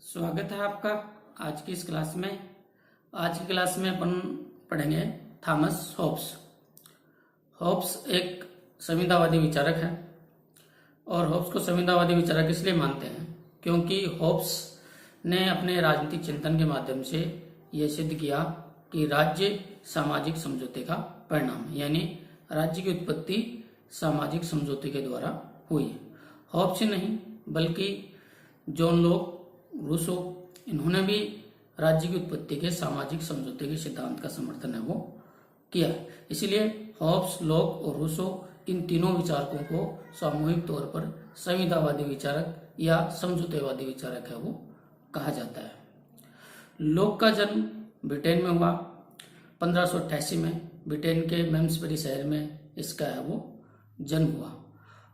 स्वागत है आपका आज की इस क्लास में। आज की क्लास में अपन पढ़ेंगे थॉमस हॉब्स। हॉब्स एक संविदावादी विचारक है और हॉब्स को संविदावादी विचारक इसलिए मानते हैं क्योंकि हॉब्स ने अपने राजनीतिक चिंतन के माध्यम से यह सिद्ध किया कि राज्य सामाजिक समझौते का परिणाम है, यानी राज्य की उत्पत्ति सामाजिक समझौते के द्वारा हुई है। हॉब्स ही नहीं बल्कि जॉन लॉक, रूसो, इन्होंने भी राज्य की उत्पत्ति के सामाजिक समझौते के सिद्धांत का समर्थन है वो किया है। इसलिए हॉब्स, लॉक और रूसो इन तीनों विचारकों को सामूहिक तौर पर संविदावादी विचारक या समझौतेवादी विचारक है वो कहा जाता है। लॉक का जन्म ब्रिटेन में हुआ 1588 में। ब्रिटेन के मेम्सबरी शहर में इसका है वो जन्म हुआ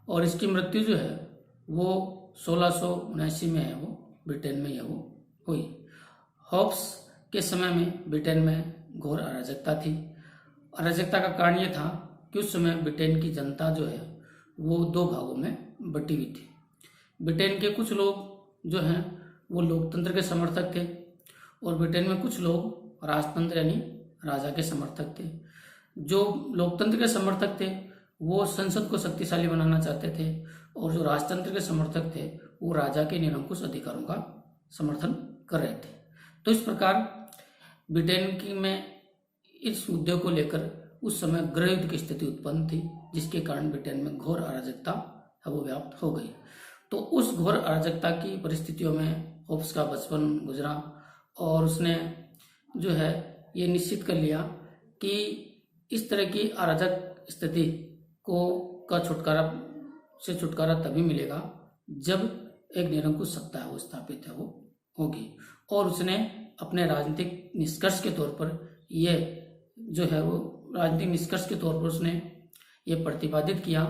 और इसकी मृत्यु जो है वो 1679 में है वो ब्रिटेन में वो हुई। हॉब्स के समय में ब्रिटेन में घोर अराजकता थी। अराजकता का कारण ये था कि उस समय ब्रिटेन की जनता जो है वो दो भागों में बटी हुई थी। ब्रिटेन के कुछ लोग जो हैं वो लोकतंत्र के समर्थक थे और ब्रिटेन में कुछ लोग राजतंत्र यानी राजा के समर्थक थे। जो लोकतंत्र के समर्थक थे वो संसद को शक्तिशाली बनाना चाहते थे और जो राजतंत्र के समर्थक थे वो राजा के निरंकुश अधिकारों का समर्थन कर रहे थे। तो इस प्रकार ब्रिटेन की में इस मुद्दे को लेकर उस समय गृह युद्ध की स्थिति उत्पन्न थी, जिसके कारण ब्रिटेन में घोर अराजकता है वो व्याप्त हो गई। तो उस घोर अराजकता की परिस्थितियों में हॉब्स का बचपन गुजरा और उसने जो है ये निश्चित कर लिया कि इस तरह की अराजक स्थिति का छुटकारा तभी मिलेगा जब एक निरंकुश सत्ता है वो स्थापित है वो होगी। और उसने अपने राजनीतिक निष्कर्ष के तौर पर ये जो है वो राजनीतिक निष्कर्ष के तौर पर उसने ये प्रतिपादित किया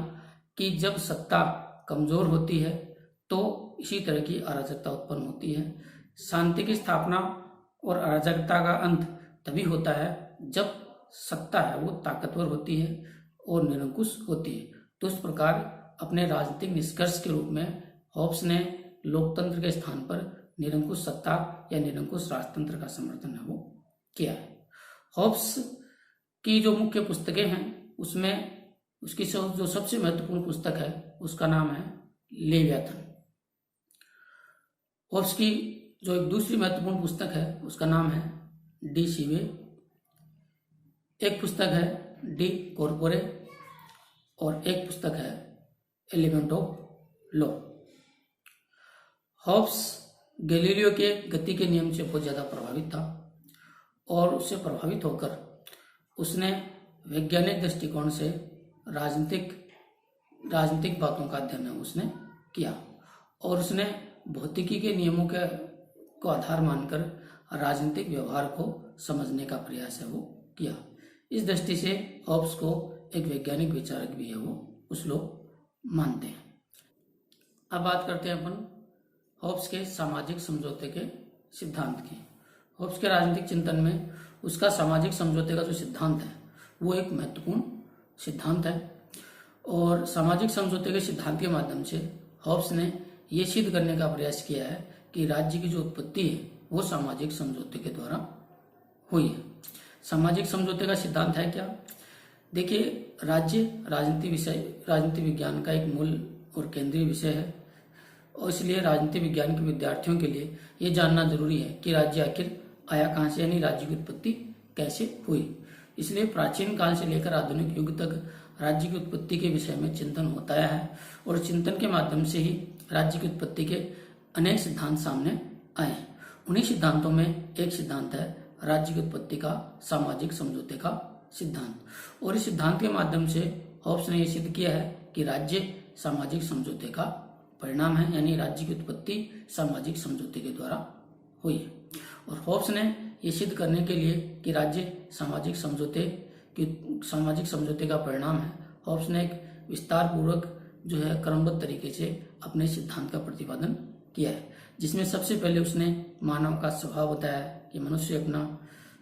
कि जब सत्ता कमजोर होती है तो इसी तरह की अराजकता उत्पन्न होती है। शांति की स्थापना और अराजकता का अंत तभी होता है जब सत्ता है वो ताकतवर होती है और निरंकुश होती है। तो इस प्रकार अपने राजनीतिक निष्कर्ष के रूप में हॉब्स ने लोकतंत्र के स्थान पर निरंकुश सत्ता या निरंकुश राजतंत्र का समर्थन है वो किया है। हॉब्स की जो मुख्य पुस्तकें हैं उसमें उसकी जो सबसे महत्वपूर्ण पुस्तक है उसका नाम है लेवियाथन। हॉब्स की जो एक दूसरी महत्वपूर्ण पुस्तक है उसका नाम है डी सीवे। एक पुस्तक है डी कॉर्पोरे और एक पुस्तक है element of law. Hobbes Galileo के गति के नियम से बहुत ज़्यादा प्रभावित था और उससे प्रभावित होकर उसने वैज्ञानिक दृष्टिकोण से राजनीतिक बातों का अध्ययन उसने किया और उसने भौतिकी के नियमों को आधार मानकर राजनीतिक व्यवहार को समझने का प्रयास है वो किया। इस दृष्टि से हॉब्स को एक वैज्ञानिक विचारक भी है वो कुछ लोग मानते हैं। अब बात करते हैं अपन हॉब्स के सामाजिक समझौते के सिद्धांत की। हॉब्स के राजनीतिक चिंतन में उसका सामाजिक समझौते का जो सिद्धांत है वो एक महत्वपूर्ण सिद्धांत है और सामाजिक समझौते के सिद्धांत के माध्यम से हॉब्स ने ये सिद्ध करने का प्रयास किया है कि राज्य की जो उत्पत्ति है वो सामाजिक समझौते के द्वारा हुई है। सामाजिक समझौते का सिद्धांत है क्या? देखिए, राज्य राजनीति विज्ञान का एक मूल और केंद्रीय विषय है और इसलिए राजनीति विज्ञान के विद्यार्थियों के लिए ये जानना जरूरी है कि राज्य आखिर आया कहाँ से, यानी राज्य की उत्पत्ति कैसे हुई। इसलिए प्राचीन काल से लेकर आधुनिक युग तक राज्य की उत्पत्ति के विषय में चिंतन होता आया है और चिंतन के माध्यम से ही राज्य की उत्पत्ति के अनेक सिद्धांत सामने आए हैं। उन्हीं सिद्धांतों में एक सिद्धांत है राज्य की उत्पत्ति का सामाजिक समझौते का सिद्धांत और इस सिद्धांत के माध्यम से हॉब्स ने यह सिद्ध किया है कि राज्य सामाजिक समझौते का परिणाम है, यानी राज्य की उत्पत्ति सामाजिक समझौते के द्वारा हुई है। और हॉब्स ने यह सिद्ध करने के लिए कि राज्य सामाजिक समझौते का परिणाम है, हॉब्स ने एक विस्तार पूर्वक जो है क्रमबद्ध तरीके से अपने सिद्धांत का प्रतिपादन किया है, जिसमें सबसे पहले उसने मानव का स्वभाव बताया कि मनुष्य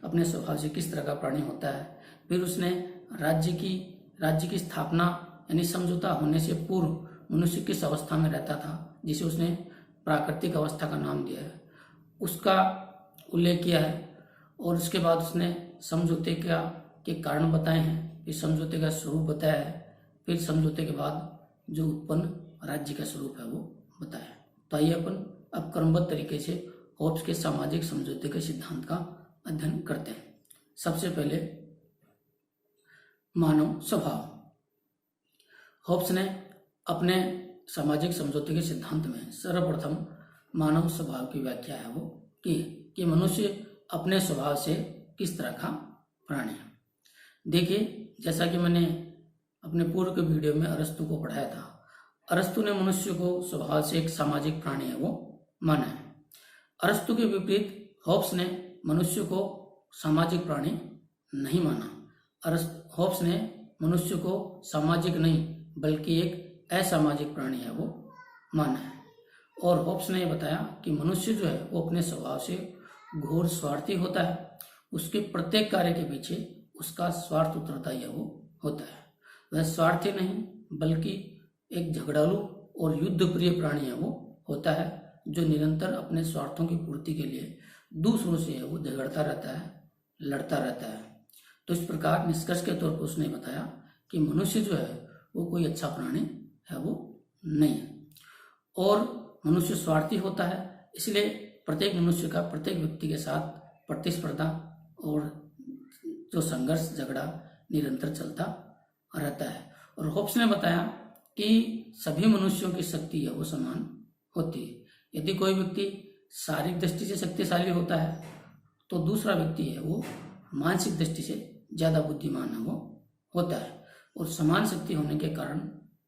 अपने स्वभाव से किस तरह का प्राणी होता है। फिर उसने राज्य की स्थापना यानी समझौता होने से पूर्व मनुष्य किस अवस्था में रहता था, जिसे उसने प्राकृतिक अवस्था का नाम दिया है। उसका उल्लेख किया है और उसके बाद उसने समझौते के कारण बताए हैं, फिर समझौते का स्वरूप बताया है, फिर समझौते के बाद जो उत्पन्न राज्य का स्वरूप है वो बताया। तो आइए अपन अब क्रमबद्ध तरीके से होब्स के सामाजिक समझौते के सिद्धांत का अध्ययन करते हैं। सबसे पहले मानव स्वभाव। होब्स ने अपने सामाजिक समझौते के सिद्धांत में सर्वप्रथम मानव स्वभाव की व्याख्या है वो की कि मनुष्य अपने स्वभाव से किस तरह का प्राणी है। देखिए, जैसा कि मैंने अपने पूर्व के वीडियो में अरस्तु को पढ़ाया था, अरस्तु ने मनुष्य को स्वभाव से एक सामाजिक प्राणी है वो माना है। अरस्तु के विपरीत होब्स ने मनुष्य को सामाजिक प्राणी नहीं माना। होब्स ने मनुष्य को सामाजिक नहीं बल्कि एक असामाजिक प्राणी है वो माना है। और होब्स ने बताया कि मनुष्य जो है वो अपने स्वभाव से घोर स्वार्थी होता है। उसके प्रत्येक कार्य के पीछे उसका स्वार्थ उत्तरदायी है वो होता है। वह स्वार्थी नहीं बल्कि एक झगड़ालू और युद्ध प्रिय प्राणी है वो होता है, जो निरंतर अपने स्वार्थों की पूर्ति के लिए दूसरों से है वो झगड़ता रहता है, लड़ता रहता है। तो इस प्रकार निष्कर्ष के तौर पर उसने बताया कि मनुष्य जो है वो कोई अच्छा प्राणी है वो नहीं है और मनुष्य स्वार्थी होता है। इसलिए प्रत्येक मनुष्य का प्रत्येक व्यक्ति के साथ प्रतिस्पर्धा और जो संघर्ष झगड़ा निरंतर चलता रहता है। और होब्स ने बताया कि सभी मनुष्यों की शक्ति है वो समान होती है। यदि कोई व्यक्ति शारीरिक दृष्टि से शक्तिशाली होता है तो दूसरा व्यक्ति है वो मानसिक दृष्टि से ज्यादा बुद्धिमान है वो होता है। और समान शक्ति होने के कारण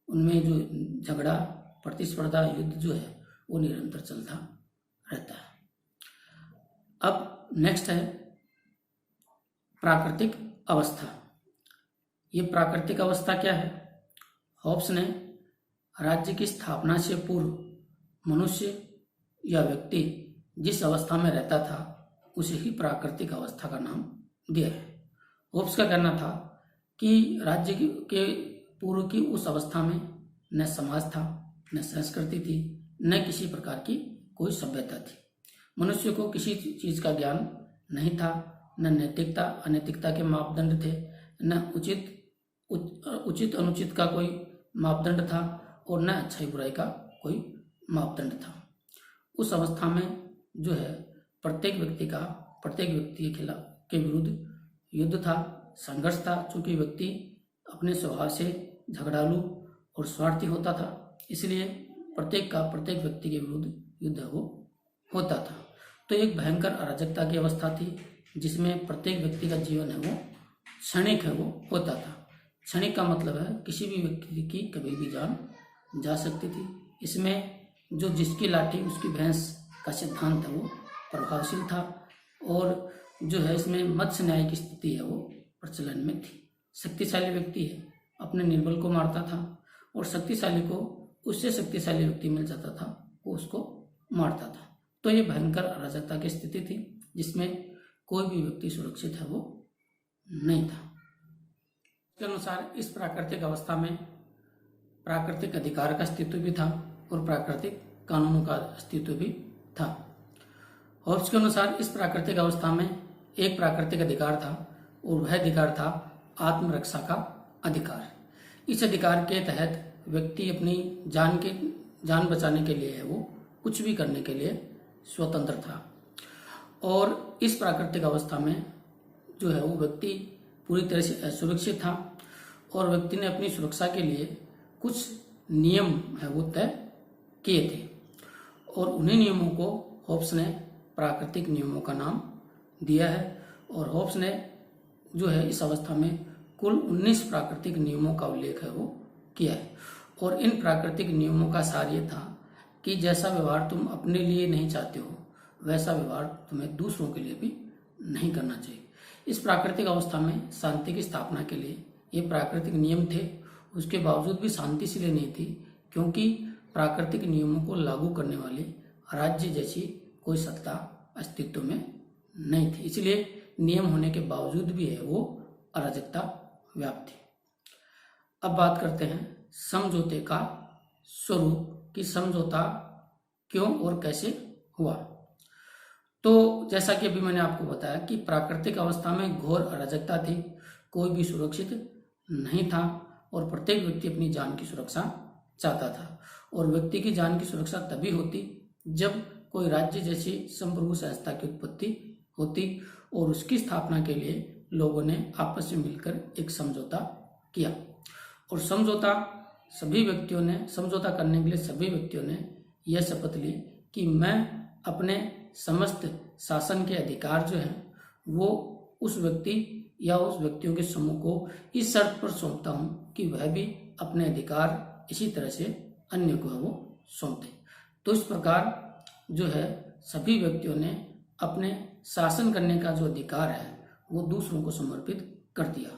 उनमें जो झगड़ा, प्रतिस्पर्धा, युद्ध जो है वो निरंतर चलता रहता है। अब नेक्स्ट है प्राकृतिक अवस्था। ये प्राकृतिक अवस्था क्या है? होब्स ने राज्य की स्थापना से पूर्व मनुष्य या व्यक्ति जिस अवस्था में रहता था उसे ही प्राकृतिक अवस्था का नाम दिया है। होब्स का कहना था कि राज्य के पूर्व की उस अवस्था में न समाज था, न संस्कृति थी, न किसी प्रकार की कोई सभ्यता थी। मनुष्य को किसी चीज का ज्ञान नहीं था, न नैतिकता अनैतिकता के मापदंड थे, न उचित अनुचित का कोई मापदंड था और न अच्छाई बुराई का कोई मापदंड था। उस अवस्था में जो है प्रत्येक व्यक्ति के खिलाफ के विरुद्ध युद्ध था, संघर्ष था। चूंकि व्यक्ति अपने स्वभाव से झगड़ालू और स्वार्थी होता था, इसलिए प्रत्येक व्यक्ति के विरुद्ध युद्ध वो होता था। तो एक भयंकर अराजकता की अवस्था थी जिसमें प्रत्येक व्यक्ति का जीवन है वो क्षणिक है वो होता था। क्षणिक का मतलब है किसी भी व्यक्ति की कभी भी जान जा सकती थी। इसमें जो जिसकी लाठी उसकी भैंस का सिद्धांत है वो प्रभावशील था और जो है इसमें मत्स्य न्याय की स्थिति है वो प्रचलन में थी। शक्तिशाली व्यक्ति है अपने निर्बल को मारता था और शक्तिशाली को उससे शक्तिशाली व्यक्ति मिल जाता था वो उसको मारता था। तो ये भयंकर अराजकता की स्थिति थी जिसमें कोई भी व्यक्ति सुरक्षित है वो नहीं था। इसके अनुसार इस प्राकृतिक अवस्था में प्राकृतिक अधिकार का अस्तित्व भी था और प्राकृतिक कानूनों का अस्तित्व भी था। होब्स के अनुसार इस प्राकृतिक अवस्था में एक प्राकृतिक अधिकार था और वह अधिकार था आत्मरक्षा का अधिकार। इस अधिकार के तहत व्यक्ति अपनी जान बचाने के लिए है वो कुछ भी करने के लिए स्वतंत्र था। और इस प्राकृतिक अवस्था में जो है वो व्यक्ति पूरी तरह से असुरक्षित था और व्यक्ति ने अपनी सुरक्षा के लिए कुछ नियम है वो तय किए थे और उन्हीं नियमों को होब्स ने प्राकृतिक नियमों का नाम दिया है। और होब्स ने जो है इस अवस्था में कुल 19 प्राकृतिक नियमों का उल्लेख है वो किया है। और इन प्राकृतिक नियमों का सार ये था कि जैसा व्यवहार तुम अपने लिए नहीं चाहते हो वैसा व्यवहार तुम्हें दूसरों के लिए भी नहीं करना चाहिए। इस प्राकृतिक अवस्था में शांति की स्थापना के लिए ये प्राकृतिक नियम थे, उसके बावजूद भी शांति इसलिए नहीं थी क्योंकि प्राकृतिक नियमों को लागू करने वाले राज्य जैसी कोई सत्ता अस्तित्व में नहीं थी। इसलिए नियम होने के बावजूद भी है वो अराजकता व्याप्त थी। अब बात करते हैं समझौते का स्वरूप कि समझौता क्यों और कैसे हुआ। तो जैसा कि अभी मैंने आपको बताया कि प्राकृतिक अवस्था में घोर अराजकता थी, कोई भी सुरक्षित नहीं था और प्रत्येक व्यक्ति अपनी जान की सुरक्षा चाहता था। और व्यक्ति की जान की सुरक्षा तभी होती जब कोई राज्य जैसी संप्रभु संस्था की उत्पत्ति होती और उसकी स्थापना के लिए लोगों ने आपस में मिलकर एक समझौता किया। और समझौता करने के लिए सभी व्यक्तियों ने यह शपथ ली कि मैं अपने समस्त शासन के अधिकार जो है वो उस व्यक्ति या उस व्यक्तियों के समूह को इस शर्त पर सौंपता हूँ कि वह भी अपने अधिकार इसी तरह से अन्य को वो सौंपते। तो इस प्रकार जो है सभी व्यक्तियों ने अपने शासन करने का जो अधिकार है वो दूसरों को समर्पित कर दिया।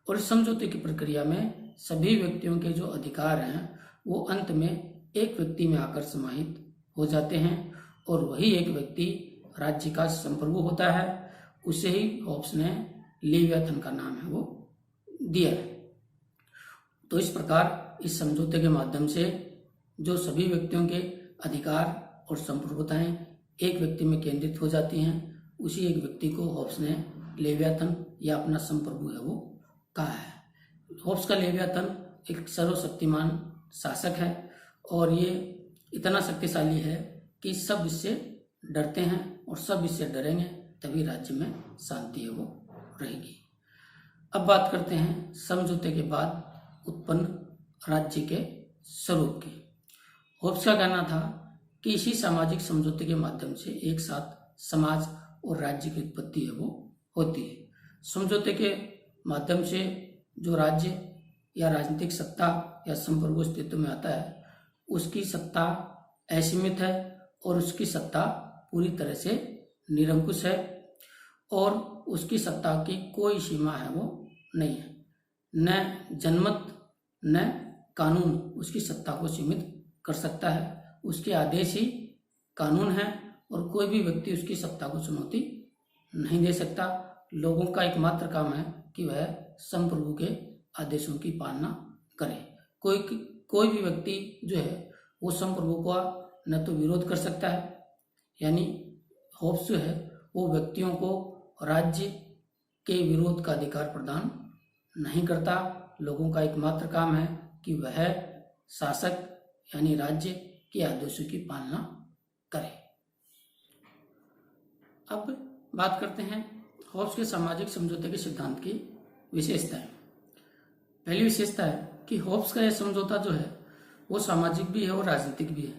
और इस समझौते की प्रक्रिया में सभी व्यक्तियों के जो अधिकार हैं वो अंत में एक व्यक्ति में आकर समाहित हो जाते हैं और वही एक व्यक्ति राज्य का संप्रभु होता है। उसे ही होब्स ने लेवियाथन का नाम है वो दिया है। तो इस प्रकार इस समझौते के माध्यम से जो सभी व्यक्तियों के अधिकार और संप्रभुताएं एक व्यक्ति में केंद्रित हो जाती हैं, उसी एक व्यक्ति को होब्स ने लेवियाथन या अपना संप्रभु है वो कहा है। होब्स का लेवियाथन एक सर्वशक्तिमान शासक है और ये इतना शक्तिशाली है कि सब इससे डरते हैं और सब इससे डरेंगे, तभी राज्य में शांति है वो रहेगी। अब बात करते हैं समझौते के बाद उत्पन्न राज्य के स्वरूप की। होब्स का कहना था कि इसी सामाजिक समझौते के माध्यम से एक साथ समाज और राज्य की उत्पत्ति है वो होती है। समझौते के माध्यम से जो राज्य या राजनीतिक सत्ता या संप्रभु अस्तित्व में आता है उसकी सत्ता असीमित है और उसकी सत्ता पूरी तरह से निरंकुश है और उसकी सत्ता की कोई सीमा है वो नहीं है। न जनमत न कानून उसकी सत्ता को सीमित कर सकता है। उसके आदेश ही कानून है और कोई भी व्यक्ति उसकी सत्ता को चुनौती नहीं दे सकता। लोगों का एकमात्र काम है कि वह संप्रभु के आदेशों की पालना करे। कोई भी व्यक्ति जो है वो संप्रभु का न तो विरोध कर सकता है, यानी होब्स जो है वो व्यक्तियों को राज्य के विरोध का अधिकार प्रदान नहीं करता। लोगों का एकमात्र काम है कि वह शासक यानी राज्य के आदेशों की पालना करे। अब बात करते हैं होब्स के सामाजिक समझौते के सिद्धांत की विशेषताएं। पहली विशेषता है कि होब्स का यह समझौता जो है वो सामाजिक भी है और राजनीतिक भी है,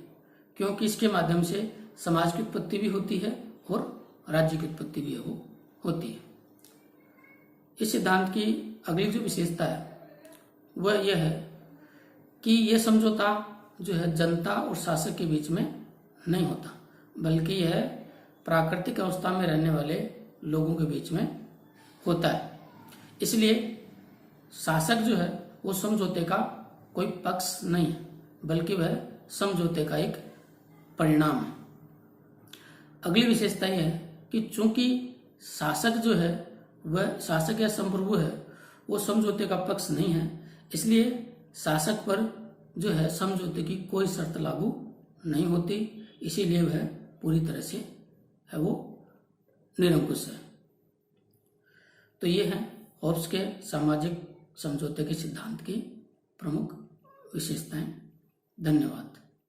क्योंकि इसके माध्यम से समाज की उत्पत्ति भी होती है और राज्य की उत्पत्ति भी है वो होती है। इस सिद्धांत की अगली जो विशेषता है वह यह है कि यह समझौता जो है जनता और शासक के बीच में नहीं होता, बल्कि यह प्राकृतिक अवस्था में रहने वाले लोगों के बीच में होता है। इसलिए शासक जो है वो समझौते का कोई पक्ष नहीं है, बल्कि वह समझौते का एक परिणाम है। अगली विशेषता यह है कि चूंकि शासक जो है वह शासक या संप्रभु है वो समझौते का पक्ष नहीं है, इसलिए शासक पर जो है समझौते की कोई शर्त लागू नहीं होती। इसीलिए वह पूरी तरह से है वो निरंकुश है। तो ये है होब्स के सामाजिक समझौते के सिद्धांत की प्रमुख विशेषताएं। धन्यवाद।